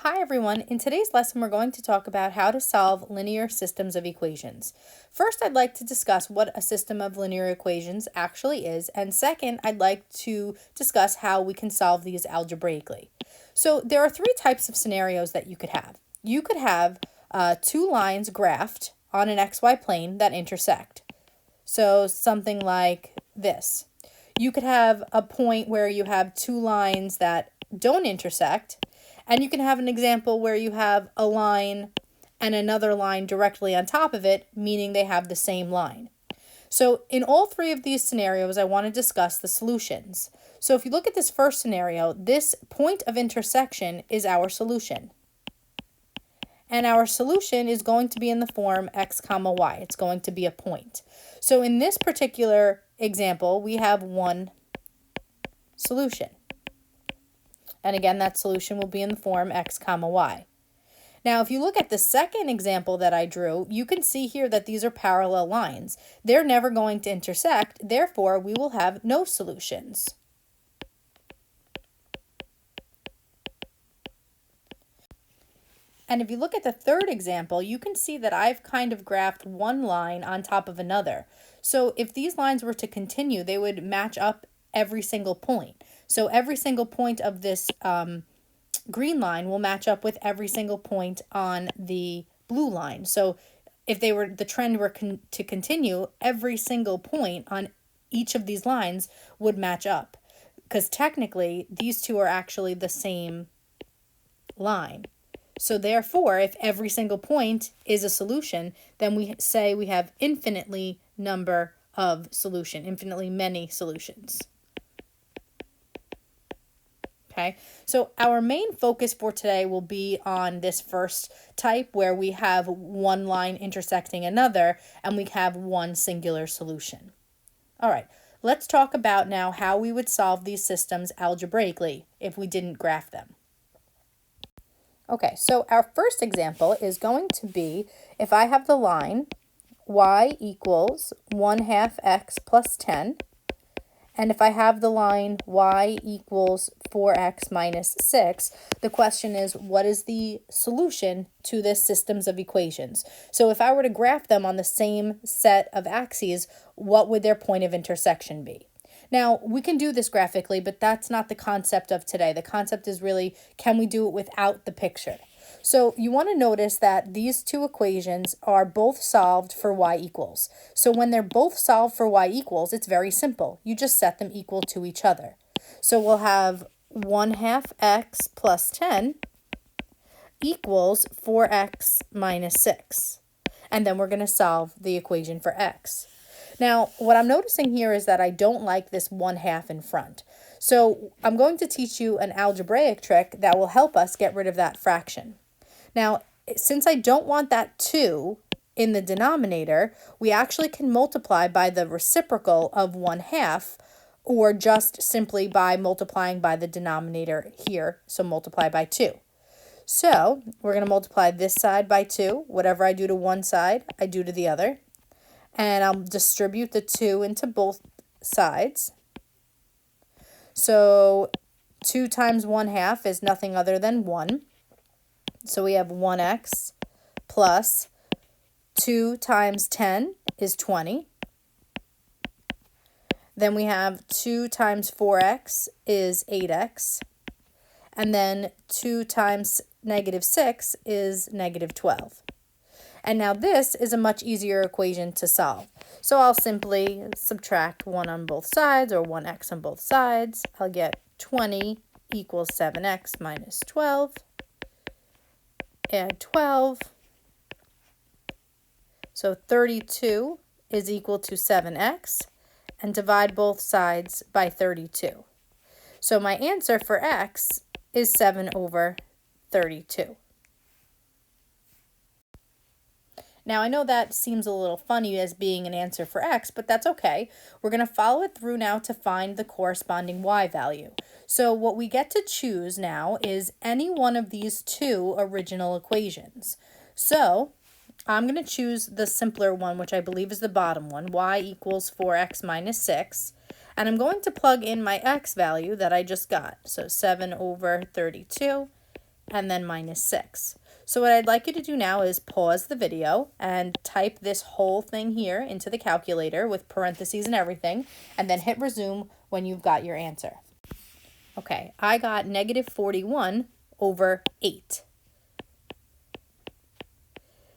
Hi everyone. In today's lesson, we're going to talk about how to solve linear systems of equations. First, I'd like to discuss what a system of linear equations actually is, and second, I'd like to discuss how we can solve these algebraically. So there are three types of scenarios that you could have. You could have two lines graphed on an xy plane that intersect. So something like this. You could have a point where you have two lines that don't intersect, and you can have an example where you have a line and another line directly on top of it, meaning they have the same line. So in all three of these scenarios, I want to discuss the solutions. So if you look at this first scenario, this point of intersection is our solution. And our solution is going to be in the form x comma y. It's going to be a point. So in this particular example, we have one solution. And again, that solution will be in the form x comma y. Now, if you look at the second example that I drew, you can see here that these are parallel lines. They're never going to intersect, therefore we will have no solutions. And if you look at the third example, you can see that I've kind of graphed one line on top of another. So if these lines were to continue, they would match up every single point. So every single point of this green line will match up with every single point on the blue line. So if the trend were to continue, every single point on each of these lines would match up, because technically these two are actually the same line. So therefore, if every single point is a solution, then we say we have infinitely many solutions. Okay, so our main focus for today will be on this first type where we have one line intersecting another and we have one singular solution. All right, let's talk about now how we would solve these systems algebraically if we didn't graph them. Okay, so our first example is going to be if I have the line y equals 1/2 x plus 10, and if I have the line y equals 4x minus 6, the question is, what is the solution to this systems of equations? So if I were to graph them on the same set of axes, what would their point of intersection be? Now, we can do this graphically, but that's not the concept of today. The concept is really, can we do it without the picture? So you want to notice that these two equations are both solved for y equals. So when they're both solved for y equals, it's very simple. You just set them equal to each other. So we'll have 1/2 x plus 10 equals 4x minus 6. And then we're going to solve the equation for x. Now, what I'm noticing here is that I don't like this 1/2 in front. So I'm going to teach you an algebraic trick that will help us get rid of that fraction. Now, since I don't want that 2 in the denominator, we actually can multiply by the reciprocal of 1/2, or just simply by multiplying by the denominator here, so multiply by 2. So we're going to multiply this side by 2. Whatever I do to one side, I do to the other. And I'll distribute the 2 into both sides. So 2 times 1/2 is nothing other than 1. So we have 1x plus 2 times 10 is 20. Then we have 2 times 4x is 8x. And then 2 times -6 is -12. And now this is a much easier equation to solve. So I'll simply subtract 1 on both sides, or 1x on both sides. I'll get 20 equals 7x minus 12. Add 12. So 32 is equal to 7x, and divide both sides by 32. So my answer for x is 7/32. Now, I know that seems a little funny as being an answer for x, but that's okay. We're going to follow it through now to find the corresponding y value. So what we get to choose now is any one of these two original equations. So I'm going to choose the simpler one, which I believe is the bottom one, y equals 4x minus 6. And I'm going to plug in my x value that I just got. So 7/32 and then minus 6. So what I'd like you to do now is pause the video and type this whole thing here into the calculator with parentheses and everything, and then hit resume when you've got your answer. Okay, I got negative 41 over 8.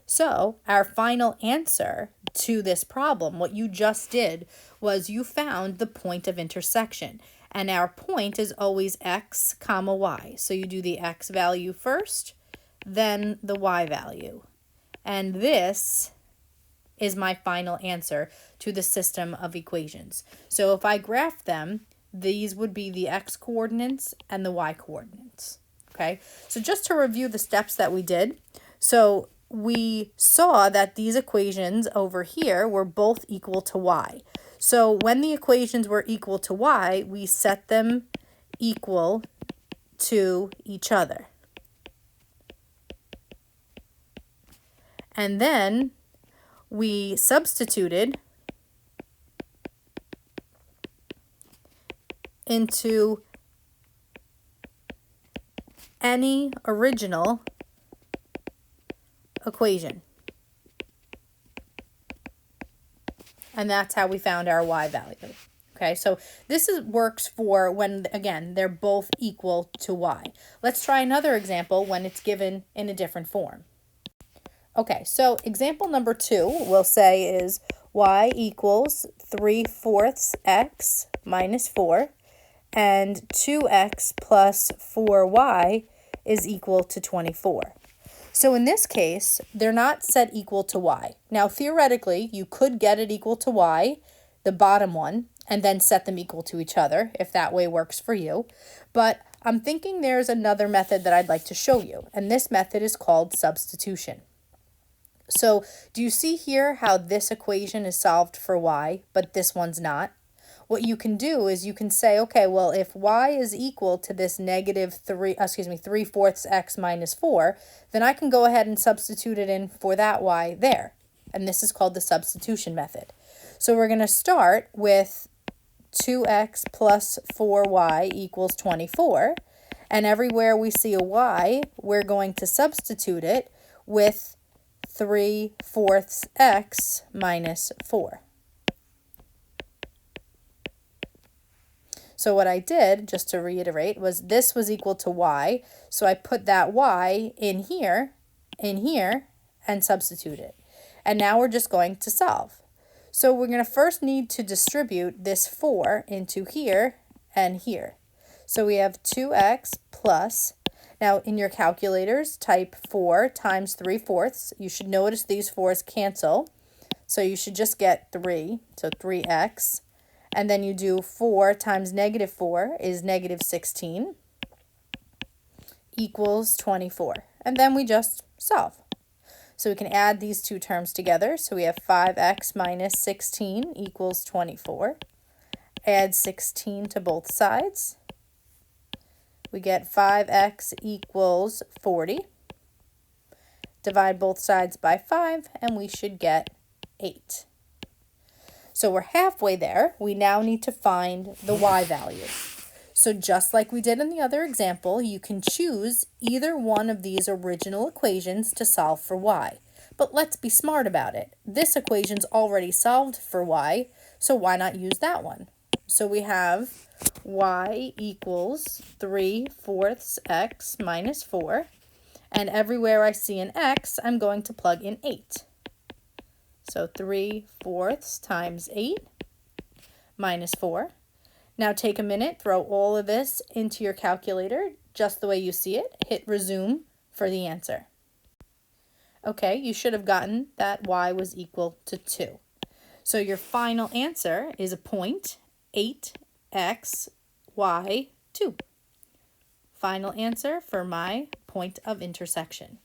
So our final answer to this problem, what you just did, was you found the point of intersection. And our point is always x comma y. So you do the x value first, then the y value. And this is my final answer to the system of equations. So if I graph them, these would be the x coordinates and the y coordinates. Okay, so just to review the steps that we did. So we saw that these equations over here were both equal to y. So when the equations were equal to y, we set them equal to each other. And then we substituted into any original equation. And that's how we found our y value. Okay, so this works for when, again, they're both equal to y. Let's try another example when it's given in a different form. Okay, so example number 2 we'll say is y equals 3/4 x minus 4, and 2x plus 4y is equal to 24. So in this case, they're not set equal to y. Now, theoretically, you could get it equal to y, the bottom one, and then set them equal to each other, if that way works for you. But I'm thinking there's another method that I'd like to show you, and this method is called substitution. So do you see here how this equation is solved for y, but this one's not? What you can do is you can say, okay, well, if y is equal to this negative 3/4 x minus 4, then I can go ahead and substitute it in for that y there. And this is called the substitution method. So we're going to start with 2x plus 4y equals 24. And everywhere we see a y, we're going to substitute it with 3/4 x minus 4. So what I did, just to reiterate, was this was equal to y. So I put that y in here, and substitute it. And now we're just going to solve. So we're going to first need to distribute this 4 into here and here. So we have 2x plus, now in your calculators, type 4 times 3/4. You should notice these 4's cancel. So you should just get 3, so 3x. And then you do 4 times negative 4 is negative 16 equals 24. And then we just solve. So we can add these two terms together. So we have 5x minus 16 equals 24. Add 16 to both sides. We get 5x equals 40. Divide both sides by 5, and we should get 8. So we're halfway there. We now need to find the y value. So just like we did in the other example, you can choose either one of these original equations to solve for y. But let's be smart about it. This equation's already solved for y, so why not use that one? So we have y equals 3/4 x minus 4. And everywhere I see an x, I'm going to plug in 8. So 3/4 times 8 minus 4. Now take a minute, throw all of this into your calculator, just the way you see it. Hit resume for the answer. Okay, you should have gotten that y was equal to 2. So your final answer is a point, 8x, y, 2. Final answer for my point of intersection.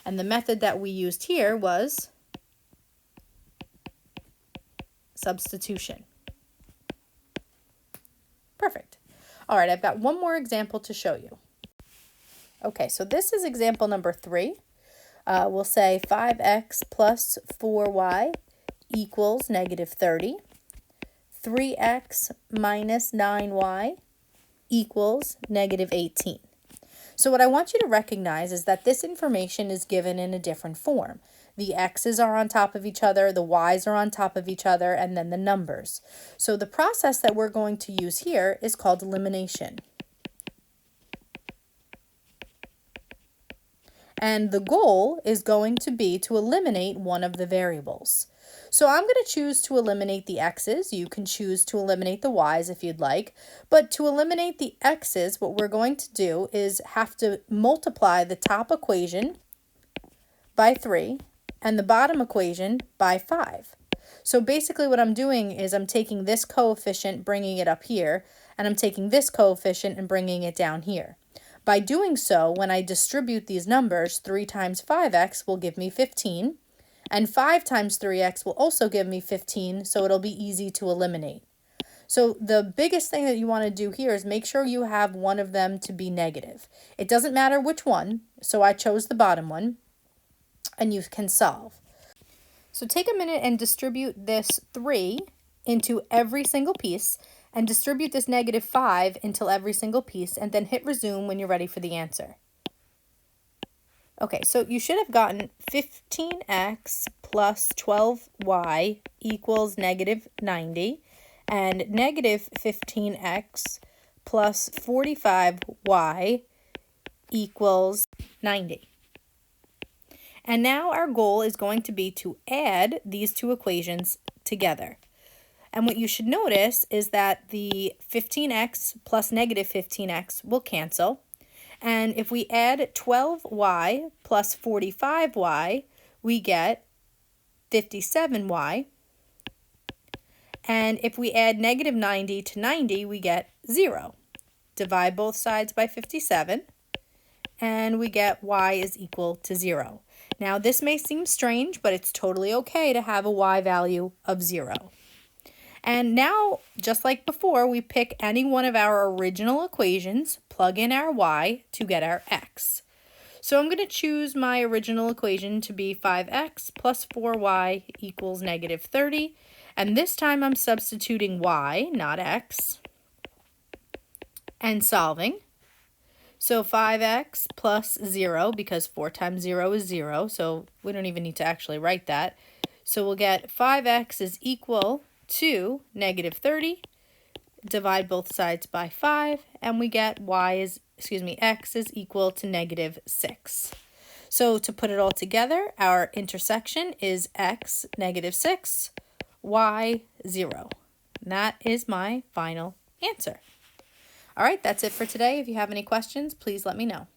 And the method that we used here was substitution. Perfect. All right, I've got one more example to show you. Okay, so this is example number 3. We'll say 5x plus 4y equals negative 30. 3x minus 9y equals negative 18. So what I want you to recognize is that this information is given in a different form. The x's are on top of each other, the y's are on top of each other, and then the numbers. So the process that we're going to use here is called elimination. And the goal is going to be to eliminate one of the variables. So I'm going to choose to eliminate the x's. You can choose to eliminate the y's if you'd like. But to eliminate the x's, what we're going to do is have to multiply the top equation by 3 and the bottom equation by 5. So basically what I'm doing is I'm taking this coefficient, bringing it up here, and I'm taking this coefficient and bringing it down here. By doing so, when I distribute these numbers, 3 times 5x will give me 15, and 5 times 3x will also give me 15, so it'll be easy to eliminate. So the biggest thing that you want to do here is make sure you have one of them to be negative. It doesn't matter which one, so I chose the bottom one, and you can solve. So take a minute and distribute this 3 into every single piece, and distribute this negative 5 into every single piece, and then hit resume when you're ready for the answer. Okay, so you should have gotten 15x plus 12y equals negative 90, and negative 15x plus 45y equals 90. And now our goal is going to be to add these two equations together. And what you should notice is that the 15x plus negative 15x will cancel. And if we add 12y plus 45y, we get 57y. And if we add negative 90 to 90, we get 0. Divide both sides by 57, and we get y is equal to 0. Now, this may seem strange, but it's totally okay to have a y value of 0. And now, just like before, we pick any one of our original equations, plug in our y to get our x. So I'm going to choose my original equation to be 5x plus 4y equals negative 30. And this time I'm substituting y, not x, and solving. So 5x plus 0, because 4 times 0 is 0, so we don't even need to actually write that. So we'll get 5x is equal to negative 30, divide both sides by 5, and we get x is equal to negative 6. So to put it all together, our intersection is x, negative 6, y, 0. And that is my final answer. All right, that's it for today. If you have any questions, please let me know.